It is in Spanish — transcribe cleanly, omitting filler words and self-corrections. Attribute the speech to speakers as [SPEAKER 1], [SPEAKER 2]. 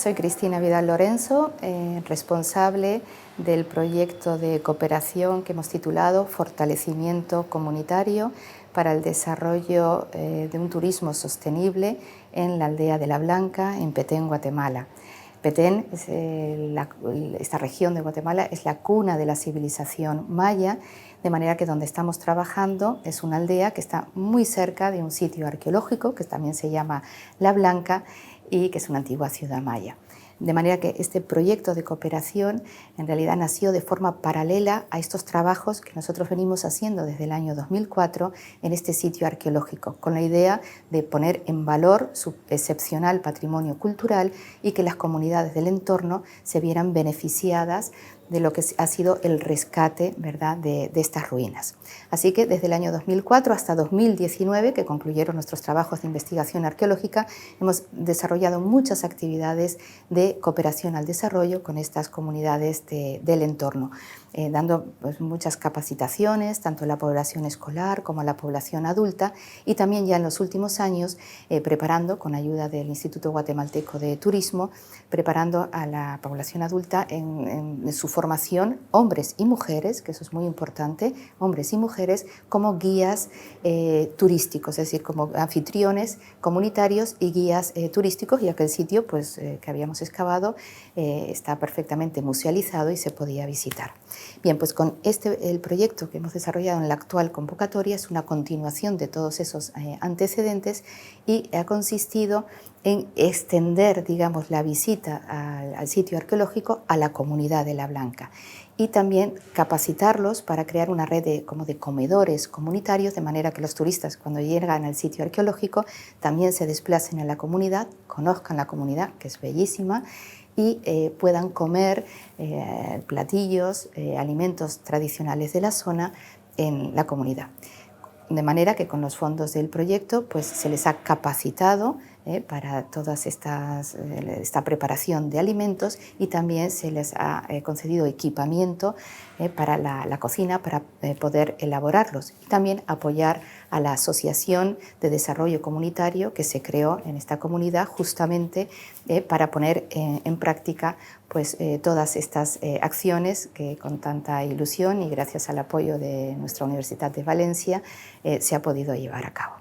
[SPEAKER 1] Soy Cristina Vidal Lorenzo, responsable del proyecto de cooperación que hemos titulado Fortalecimiento Comunitario para el Desarrollo de un Turismo Sostenible en la aldea de La Blanca, en Petén, Guatemala. Petén, esta región de Guatemala, es la cuna de la civilización maya, de manera que donde estamos trabajando es una aldea que está muy cerca de un sitio arqueológico que también se llama La Blanca y que es una antigua ciudad maya. De manera que este proyecto de cooperación en realidad nació de forma paralela a estos trabajos que nosotros venimos haciendo desde el año 2004 en este sitio arqueológico, con la idea de poner en valor su excepcional patrimonio cultural y que las comunidades del entorno se vieran beneficiadas de lo que ha sido el rescate, ¿verdad?, de estas ruinas. Así que desde el año 2004 hasta 2019, que concluyeron nuestros trabajos de investigación arqueológica, hemos desarrollado muchas actividades de cooperación al desarrollo con estas comunidades del entorno, dando pues, muchas capacitaciones, tanto a la población escolar como a la población adulta, y también ya en los últimos años preparando, con ayuda del Instituto Guatemalteco de Turismo, preparando a la población adulta en su formación, hombres y mujeres, que eso es muy importante, hombres y mujeres como guías turísticos, es decir, como anfitriones comunitarios y guías turísticos, ya que el sitio pues, que habíamos excavado está perfectamente musealizado y se podía visitar. Bien, pues con el proyecto que hemos desarrollado en la actual convocatoria es una continuación de todos esos antecedentes y ha consistido en extender, digamos, la visita al sitio arqueológico a la comunidad de La Blanca y también capacitarlos para crear una red de comedores comunitarios, de manera que los turistas cuando llegan al sitio arqueológico también se desplacen a la comunidad, conozcan la comunidad, que es bellísima, y puedan comer platillos, alimentos tradicionales de la zona en la comunidad. De manera que con los fondos del proyecto pues, se les ha capacitado para toda esta preparación de alimentos y también se les ha concedido equipamiento para la cocina para poder elaborarlos. Y también apoyar a la Asociación de Desarrollo Comunitario que se creó en esta comunidad justamente para poner en práctica pues, todas estas acciones que con tanta ilusión y gracias al apoyo de nuestra Universidad de Valencia se ha podido llevar a cabo.